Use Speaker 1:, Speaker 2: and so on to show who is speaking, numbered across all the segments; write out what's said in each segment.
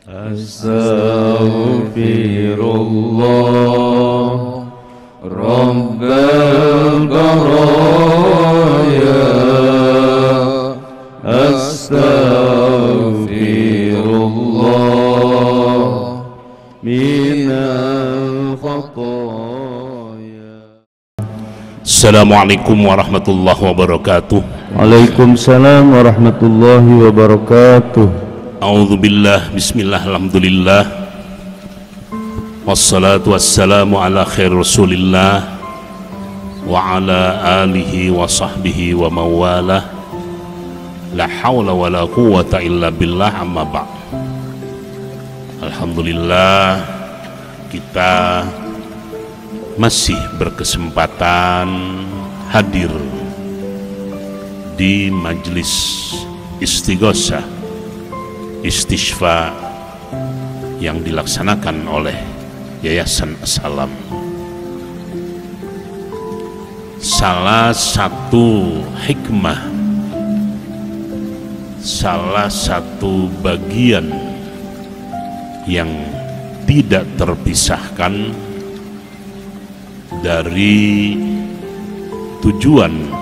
Speaker 1: Astaghfirullah Rabbal baraya. Astaghfirullah minal khataya.
Speaker 2: Assalamualaikum warahmatullahi wabarakatuh.
Speaker 1: Waalaikumsalam warahmatullahi wabarakatuh.
Speaker 2: A'udzubillah, bismillah, alhamdulillah, wassalatu wassalamu ala khair rasulillah wa ala alihi wa sahbihi wa mawalah. La hawla wa la quwwata illa billah, amma ba'd. Alhamdulillah, kita masih berkesempatan hadir di majelis istighosah Istighfar yang dilaksanakan oleh Yayasan As-Salam. Salah satu hikmah, salah satu bagian yang tidak terpisahkan dari tujuan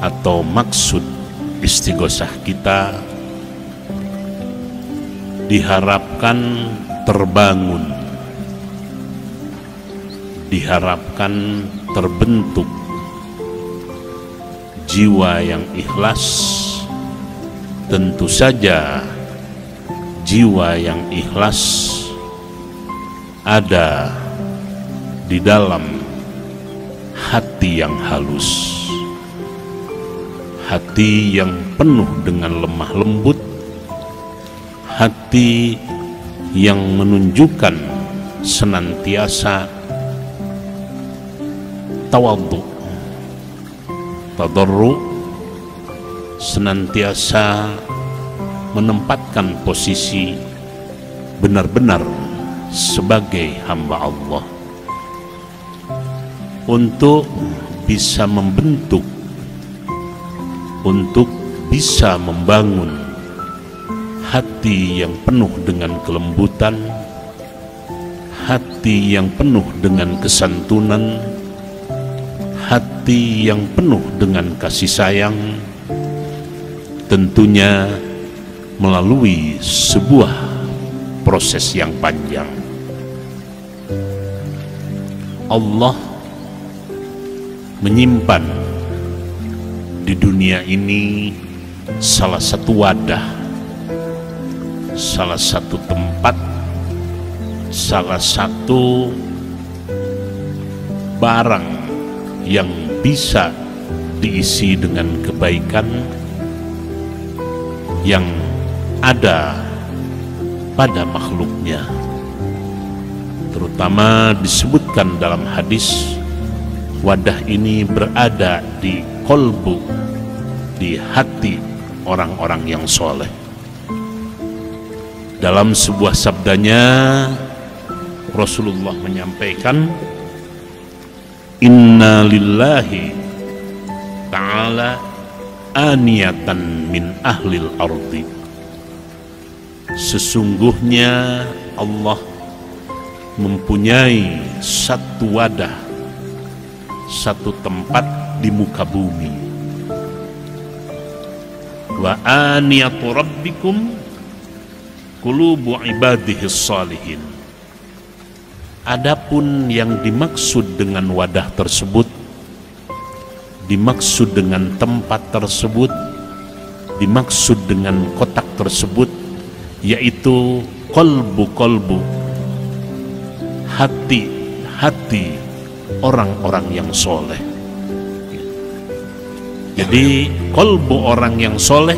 Speaker 2: atau maksud istighosah kita diharapkan terbangun, diharapkan terbentuk jiwa yang ikhlas. Tentu saja jiwa yang ikhlas ada di dalam hati yang halus, hati yang penuh dengan lemah lembut, hati yang menunjukkan senantiasa tawadhu, tadarru, senantiasa menempatkan posisi benar-benar sebagai hamba Allah, untuk bisa membentuk, untuk bisa membangun hati yang penuh dengan kelembutan, hati yang penuh dengan kesantunan, hati yang penuh dengan kasih sayang, tentunya melalui sebuah proses yang panjang. Allah menyimpan di dunia ini salah satu wadah, salah satu tempat, salah satu barang yang bisa diisi dengan kebaikan yang ada pada makhluknya. Terutama disebutkan dalam hadis, wadah ini berada di kolbu, di hati orang-orang yang soleh. Dalam sebuah sabdanya, Rasulullah menyampaikan, Inna lillahi ta'ala aniyatan min ahlil ardi. Sesungguhnya Allah mempunyai satu wadah, satu tempat di muka bumi. Wa aniyatu rabbikum qulubu ibadihi shalihin. Adapun yang dimaksud dengan wadah tersebut, dimaksud dengan tempat tersebut, dimaksud dengan kotak tersebut, yaitu kolbu-kolbu, hati-hati orang-orang yang soleh. Jadi kolbu orang yang soleh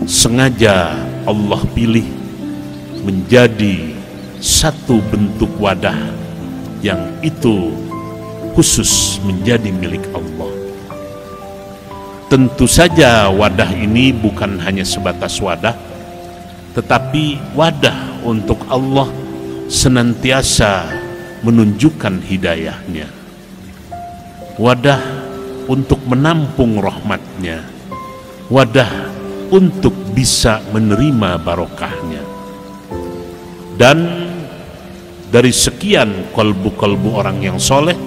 Speaker 2: sengaja Allah pilih menjadi satu bentuk wadah yang itu khusus menjadi milik Allah. Tentu saja wadah ini bukan hanya sebatas wadah, tetapi wadah untuk Allah senantiasa menunjukkan hidayahnya, wadah untuk menampung rahmatnya, wadah untuk bisa menerima barokahnya. Dan dari sekian kolbu-kolbu orang yang soleh,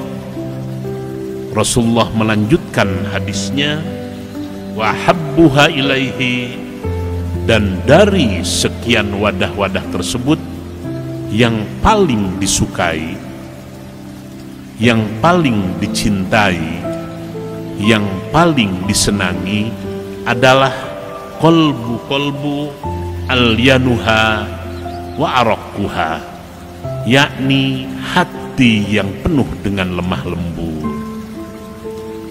Speaker 2: Rasulullah melanjutkan hadisnya, wa habbuha ilaihi, dan dari sekian wadah-wadah tersebut yang paling disukai, yang paling dicintai, yang paling disenangi adalah kolbu-kolbu al-yanuha wa araquha, yakni hati yang penuh dengan lemah lembut,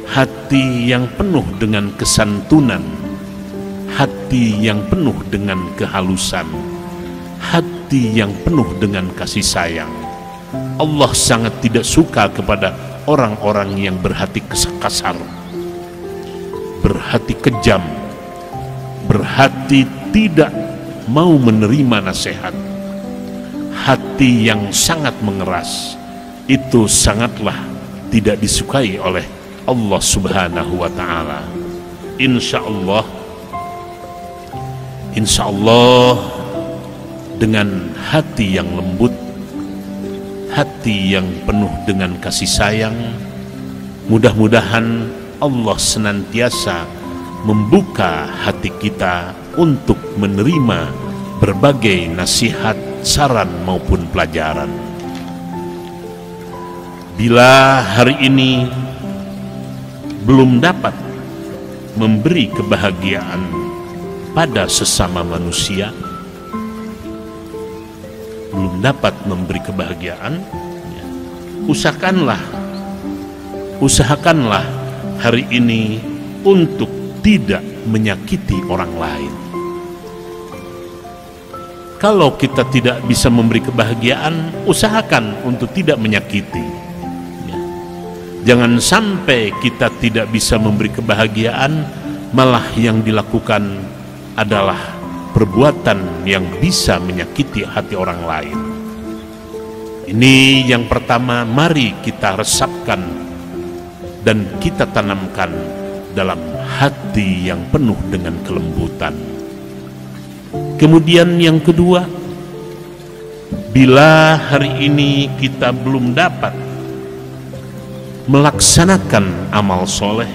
Speaker 2: hati yang penuh dengan kesantunan, hati yang penuh dengan kehalusan, hati yang penuh dengan kasih sayang. Allah sangat tidak suka kepada orang-orang yang berhati kasar, berhati kejam, berhati tidak mau menerima nasihat, hati yang sangat mengeras. Itu sangatlah tidak disukai oleh Allah Subhanahu wa ta'ala. Insya Allah dengan hati yang lembut, hati yang penuh dengan kasih sayang, mudah-mudahan Allah senantiasa membuka hati kita untuk menerima berbagai nasihat, saran maupun pelajaran. Bila hari ini belum dapat memberi kebahagiaan pada sesama manusia, belum dapat memberi kebahagiaan, usahakanlah hari ini untuk tidak menyakiti orang lain. Kalau kita tidak bisa memberi kebahagiaan, usahakan untuk tidak menyakiti. Jangan sampai kita tidak bisa memberi kebahagiaan, malah yang dilakukan adalah perbuatan yang bisa menyakiti hati orang lain. Ini yang pertama, mari kita resapkan dan kita tanamkan dalam hati yang penuh dengan kelembutan. Kemudian yang kedua, bila hari ini kita belum dapat melaksanakan amal soleh,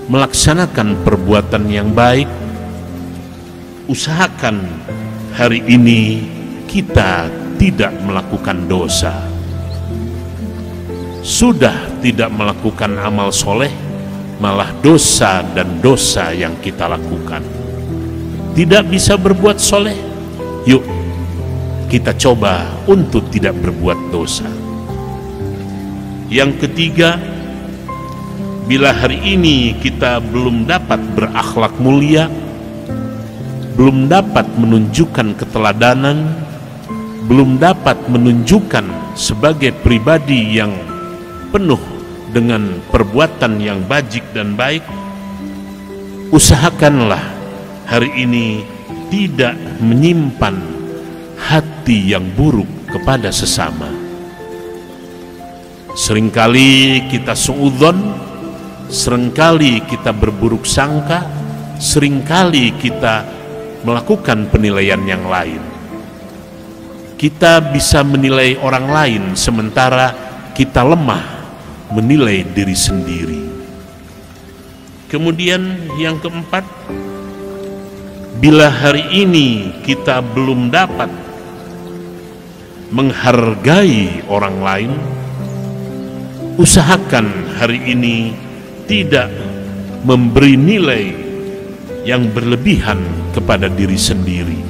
Speaker 2: melaksanakan perbuatan yang baik, usahakan hari ini kita tidak melakukan dosa. Sudah tidak melakukan amal soleh, malah dosa dan dosa yang kita lakukan. Tidak bisa berbuat soleh, yuk kita coba untuk tidak berbuat dosa. Yang ketiga, bila hari ini kita belum dapat berakhlak mulia, belum dapat menunjukkan keteladanan, belum dapat menunjukkan sebagai pribadi yang penuh dengan perbuatan yang bajik dan baik, usahakanlah hari ini tidak menyimpan hati yang buruk kepada sesama. Seringkali kita suudzon, seringkali kita berburuk sangka, seringkali kita melakukan penilaian yang lain. Kita bisa menilai orang lain sementara kita lemah menilai diri sendiri. Kemudian yang keempat, bila hari ini kita belum dapat menghargai orang lain, usahakan hari ini tidak memberi nilai yang berlebihan kepada diri sendiri.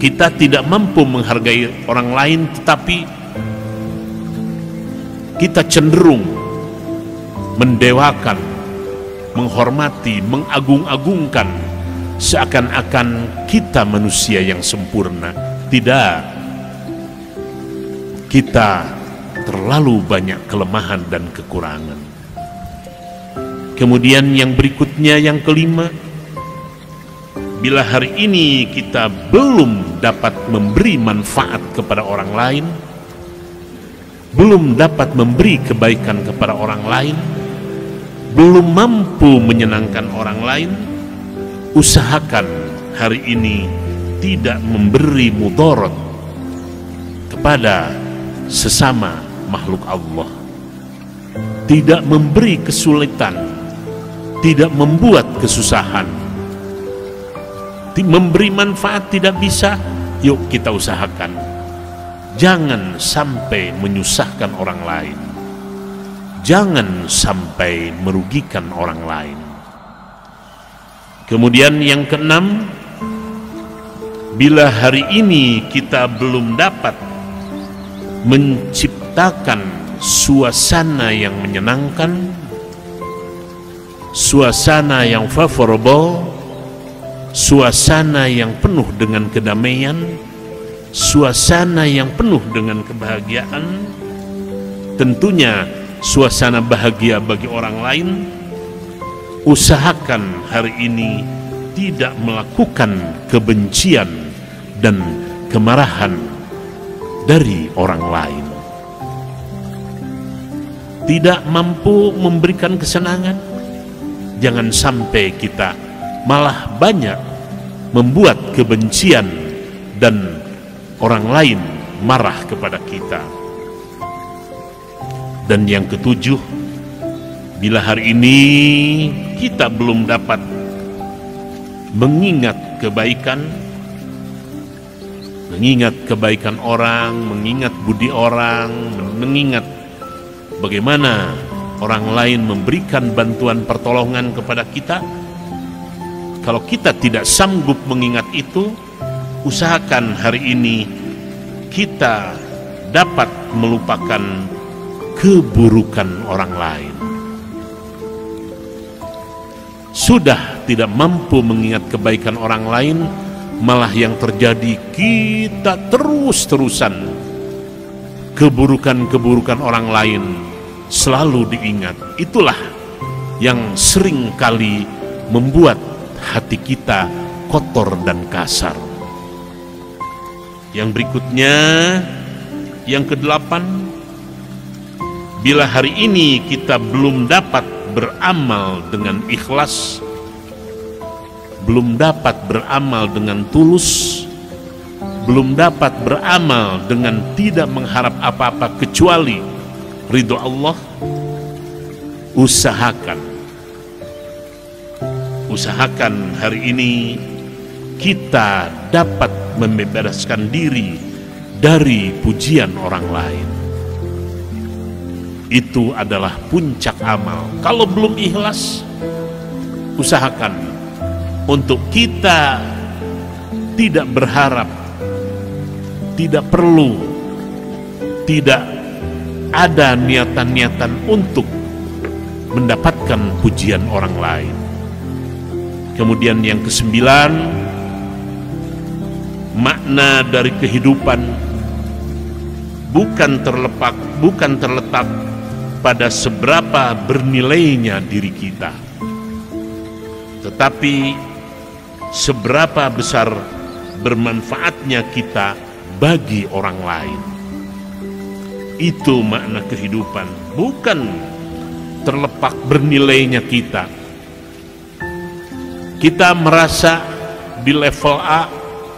Speaker 2: Kita tidak mampu menghargai orang lain, tetapi kita cenderung mendewakan, menghormati, mengagung-agungkan, seakan-akan kita manusia yang sempurna. Tidak, kita terlalu banyak kelemahan dan kekurangan. Kemudian yang berikutnya, yang kelima, bila hari ini kita belum dapat memberi manfaat kepada orang lain, belum dapat memberi kebaikan kepada orang lain, belum mampu menyenangkan orang lain, usahakan hari ini tidak memberi mudarat kepada sesama makhluk Allah, tidak memberi kesulitan, tidak membuat kesusahan, memberi manfaat tidak bisa. Yuk kita usahakan jangan sampai menyusahkan orang lain, jangan sampai merugikan orang lain. Kemudian yang keenam, bila hari ini kita belum dapat menciptakan suasana yang menyenangkan, suasana yang favorable, suasana yang penuh dengan kedamaian, suasana yang penuh dengan kebahagiaan, tentunya suasana bahagia bagi orang lain, usahakan hari ini tidak melakukan kebencian dan kemarahan dari orang lain. Tidak mampu memberikan kesenangan, jangan sampai kita malah banyak membuat kebencian dan orang lain marah kepada kita. Dan yang ketujuh, bila hari ini kita belum dapat mengingat kebaikan orang, mengingat budi orang, mengingat bagaimana orang lain memberikan bantuan pertolongan kepada kita, kalau kita tidak sanggup mengingat itu, usahakan hari ini kita dapat melupakan keburukan orang lain. Sudah tidak mampu mengingat kebaikan orang lain, malah yang terjadi kita terus-terusan keburukan-keburukan orang lain selalu diingat. Itulah yang sering kali membuat hati kita kotor dan kasar. Yang berikutnya, yang kedelapan, bila hari ini kita belum dapat beramal dengan ikhlas, belum dapat beramal dengan tulus, belum dapat beramal dengan tidak mengharap apa-apa kecuali ridho Allah, usahakan hari ini kita dapat membebaskan diri dari pujian orang lain. Itu adalah puncak amal. Kalau belum ikhlas, usahakan untuk kita tidak berharap, tidak perlu, tidak ada niatan-niatan untuk mendapatkan pujian orang lain. Kemudian yang kesembilan, makna dari kehidupan bukan terletak pada seberapa bernilainya diri kita, tetapi seberapa besar bermanfaatnya kita bagi orang lain. Itu makna kehidupan, bukan terletak bernilainya kita. Kita merasa di level A,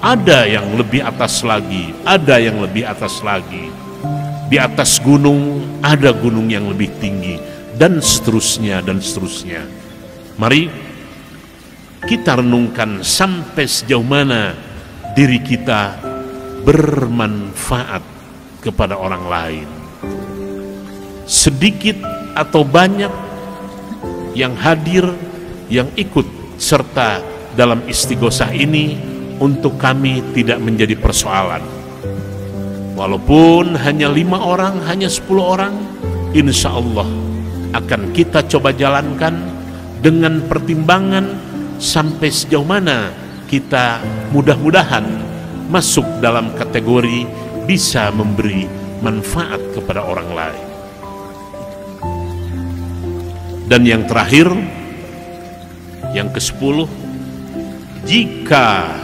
Speaker 2: ada yang lebih atas lagi, ada yang lebih atas lagi. Di atas gunung, ada gunung yang lebih tinggi, dan seterusnya, dan seterusnya. Mari kita renungkan sampai sejauh mana diri kita bermanfaat kepada orang lain. Sedikit atau banyak yang hadir, yang ikut serta dalam istighosah ini, untuk kami tidak menjadi persoalan. Walaupun hanya 5 orang, hanya 10 orang, insya Allah akan kita coba jalankan dengan pertimbangan sampai sejauh mana kita mudah-mudahan masuk dalam kategori bisa memberi manfaat kepada orang lain. Dan yang terakhir, yang ke-10, jika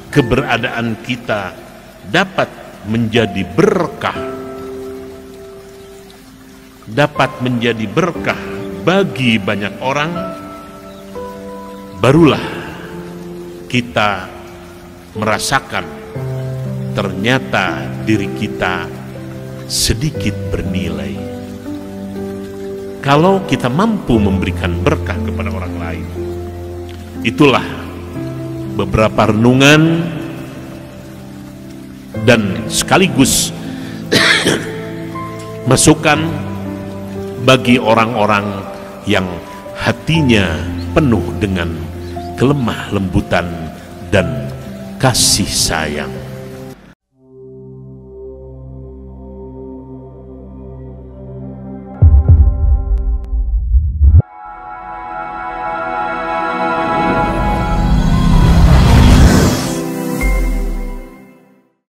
Speaker 2: keberadaan kita dapat menjadi berkah, bagi banyak orang, barulah kita merasakan ternyata diri kita sedikit bernilai. Kalau kita mampu memberikan berkah kepada orang lain. Itulah beberapa renungan dan sekaligus masukan bagi orang-orang yang hatinya penuh dengan kelemah lembutan dan kasih sayang.